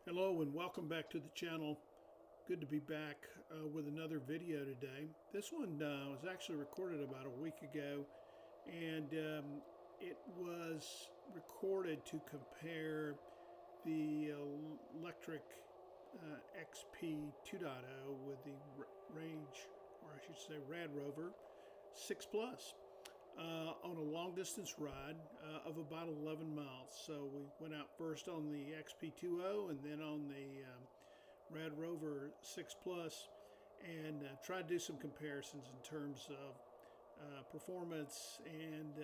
Hello and welcome back to the channel. Good to be back with another video today. This one was actually recorded about a week ago, and it was recorded to compare the Lectric XP 2.0 with the Rad Rover 6 Plus. On a long distance ride of about 11 miles. So we went out first on the XP2.0 and then on the Rad Rover 6 Plus and tried to do some comparisons in terms of performance and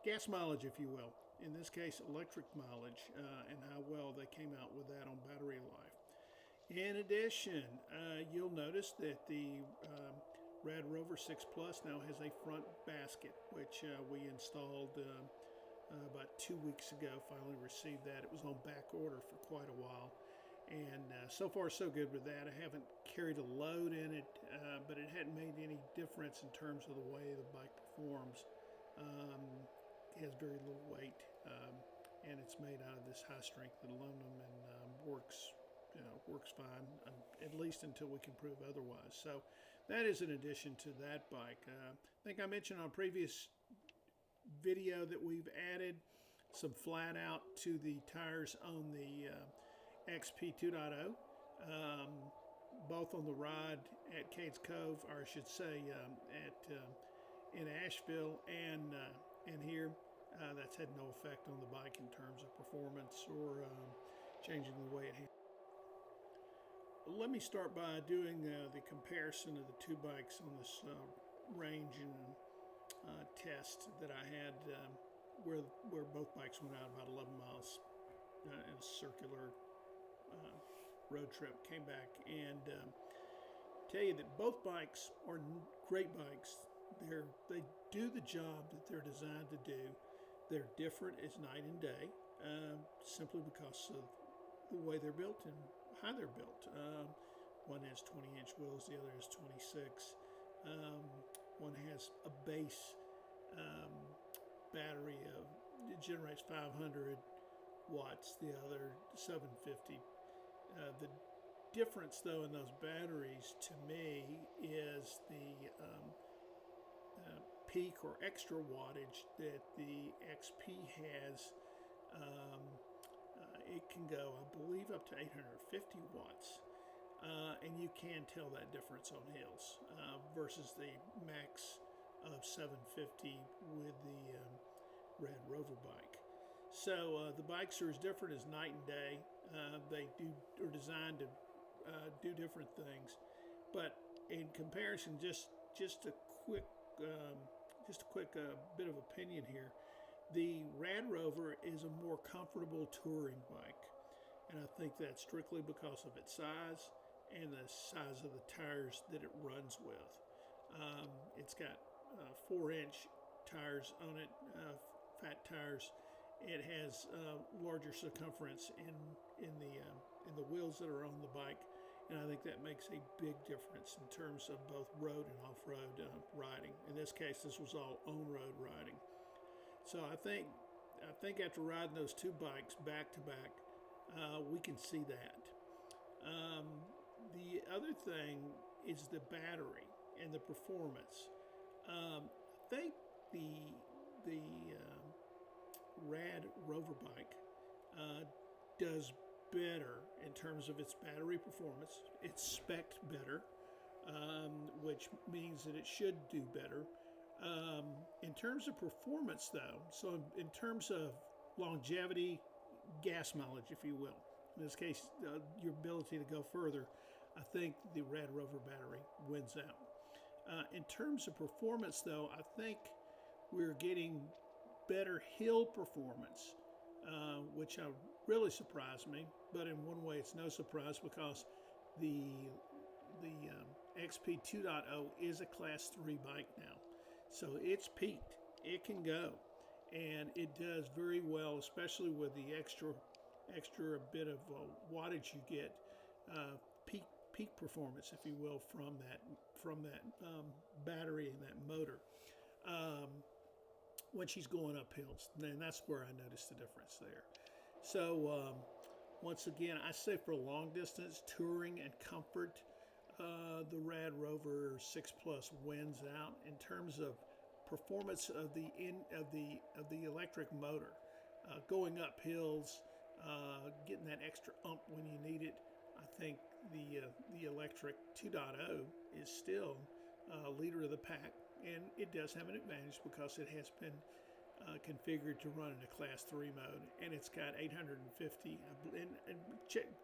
gas mileage, if you will. In this case, electric mileage and how well they came out with that on battery life. In addition, you'll notice that the Rad Rover 6 Plus now has a front basket, which we installed about 2 weeks ago. Finally received that. It was on back order for quite a while, and so far so good with that. I haven't carried a load in it, but it hadn't made any difference in terms of the way the bike performs. It has very little weight, and it's made out of this high strength aluminum and works fine, at least until we can prove otherwise. So that is in addition to that bike. I think I mentioned on a previous video that we've added some flat out to the tires on the XP 2.0, both on the ride at Cades Cove, or I should say in Asheville and here. That's had no effect on the bike in terms of performance or changing the way it handles. Let me start by doing the comparison of the two bikes on this range and test that I had where both bikes went out about 11 miles in a circular road trip, came back, and tell you that both bikes are great bikes. They do the job that they're designed to do. They're different as night and day, simply because of the way they're built and how they're built. One has 20-inch wheels, the other has 26. One has a base battery it generates 500 watts, the other 750. The difference, though, in those batteries to me is the peak or extra wattage that the XP has. It can go, I believe, up to 850 watts. And you can tell that difference on hills versus the max of 750 with the Rad Rover bike. So the bikes are as different as night and day. They are designed to do different things. But in comparison, just a quick bit of opinion here. The Rad Rover is a more comfortable touring bike, and I think that's strictly because of its size and the size of the tires that it runs with. It's got 4-inch tires on it, fat tires. It has larger circumference in the wheels that are on the bike, and I think that makes a big difference in terms of both road and off-road riding. In this case, this was all on-road riding. So I think after riding those two bikes back to back, we can see that. The other thing is the battery and the performance. I think the Rad Rover bike does better in terms of its battery performance. It's spec'd better, which means that it should do better. In terms of performance, though, so in terms of longevity, gas mileage, if you will, in this case, your ability to go further, I think the Rad Rover battery wins out. In terms of performance, though, I think we're getting better hill performance, which really surprised me. But in one way, it's no surprise because the XP 2.0 is a Class 3 bike now. So it's peaked. It can go, and it does very well, especially with the extra bit of wattage you get, peak performance, if you will, from that battery and that motor when she's going up hills. And that's where I noticed the difference there. So Once again, I say for long distance touring and comfort, the Rad Rover 6 Plus wins out in terms of performance of the electric motor, going up hills, getting that extra ump when you need it. I think the electric 2.0 is still leader of the pack, and it does have an advantage because it has been configured to run in a Class 3 mode, and it's got 850. And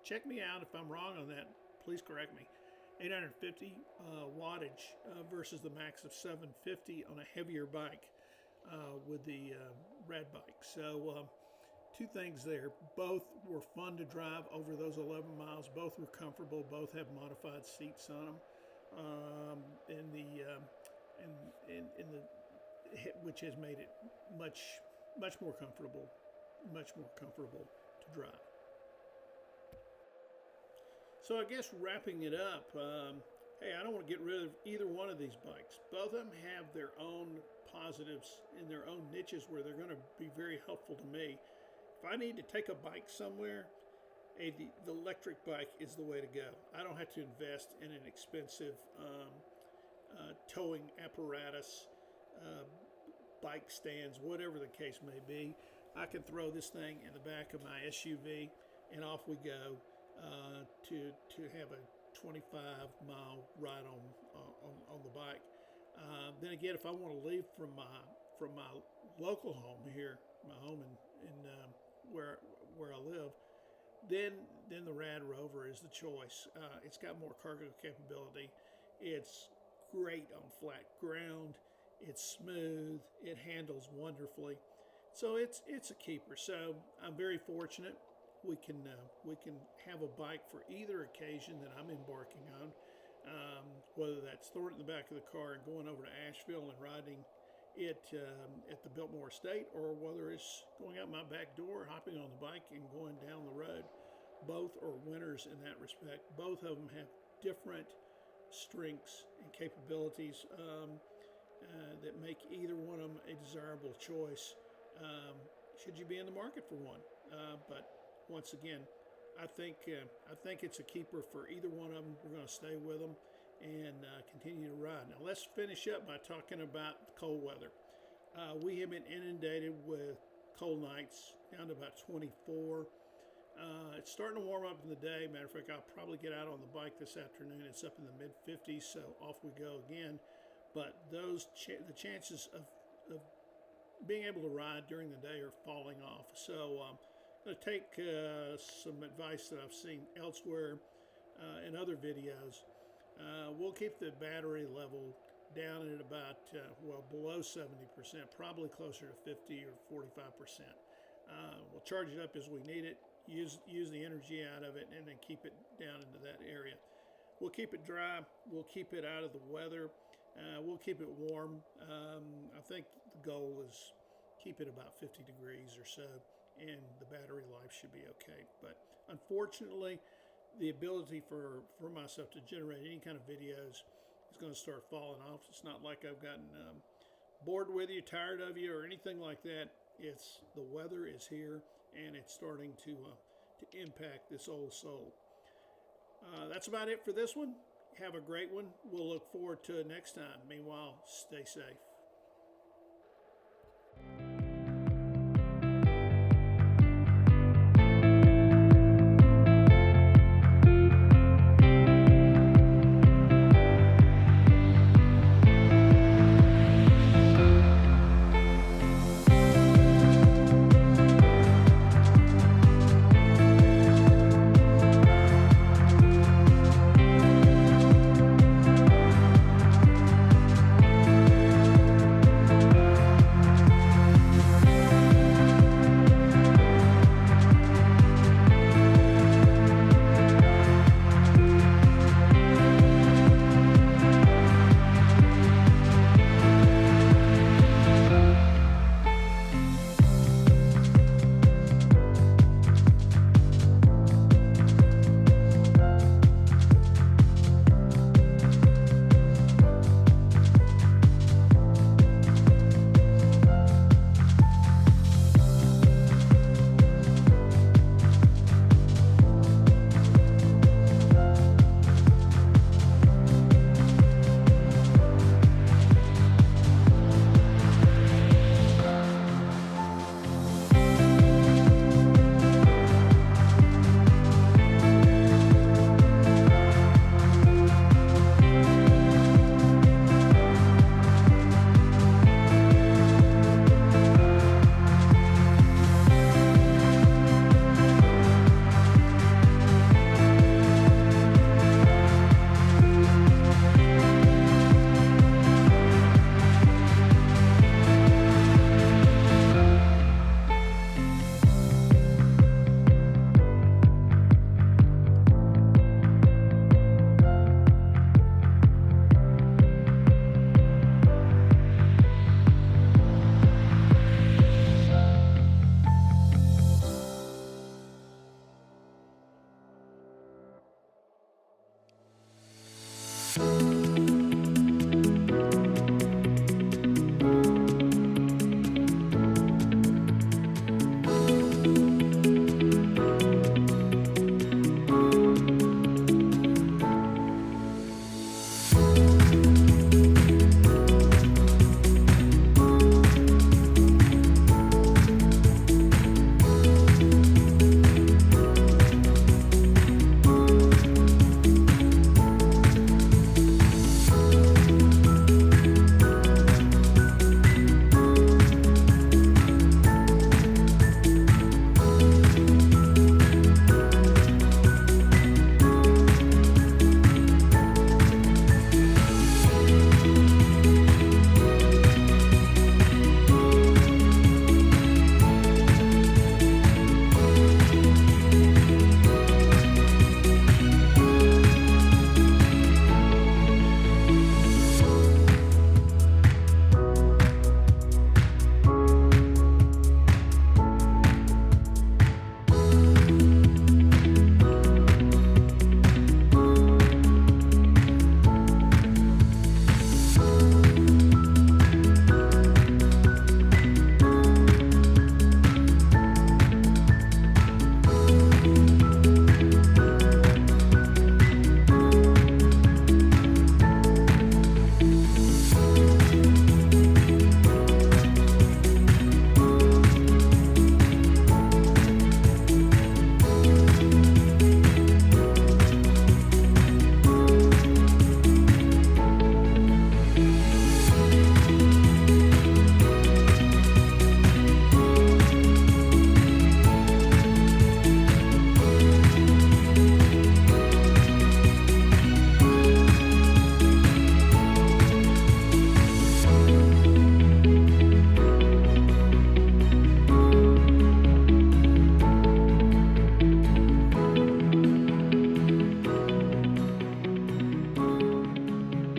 check me out if I'm wrong on that. Please correct me. 850 wattage versus the max of 750 on a heavier bike with the Rad bike. So two things there. Both were fun to drive over those 11 miles. Both were comfortable. Both have modified seats on them, which has made it much more comfortable to drive. So I guess wrapping it up, hey, I don't want to get rid of either one of these bikes. Both of them have their own positives in their own niches where they're going to be very helpful to me. If I need to take a bike somewhere, the electric bike is the way to go. I don't have to invest in an expensive towing apparatus, bike stands, whatever the case may be. I can throw this thing in the back of my SUV and off we go to have a 25-mile ride on the bike. Then again, if I want to leave from my local home here, my home in where I live, then the Rad Rover is the choice. It's got more cargo capability. It's great on flat ground. It's smooth. It handles wonderfully. So it's a keeper. So I'm very fortunate. We can have a bike for either occasion that I'm embarking on, whether that's throwing it in the back of the car and going over to Asheville and riding it at the Biltmore Estate, or whether it's going out my back door, hopping on the bike and going down the road. Both are winners in that respect. Both of them have different strengths and capabilities that make either one of them a desirable choice should you be in the market for one. But once again, I think it's a keeper for either one of them. We're going to stay with them and continue to ride. Now let's finish up by talking about the cold weather. We have been inundated with cold nights down to about 24. It's starting to warm up in the day. Matter of fact, I'll probably get out on the bike this afternoon. It's up in the mid-50s, so off we go again. But the chances of being able to ride during the day are falling off. So I'm going to take some advice that I've seen elsewhere in other videos. We'll keep the battery level down at about, below 70%, probably closer to 50 or 45%. We'll charge it up as we need it, use the energy out of it, and then keep it down into that area. We'll keep it dry. We'll keep it out of the weather. We'll keep it warm. I think the goal is keep it about 50 degrees or so, and the battery life should be okay. But unfortunately, the ability for myself to generate any kind of videos is going to start falling off. It's not like I've gotten bored with you, tired of you, or anything like that. It's the weather is here, and it's starting to impact this old soul. That's about it for this one. Have a great one. We'll look forward to it next time. Meanwhile, stay safe.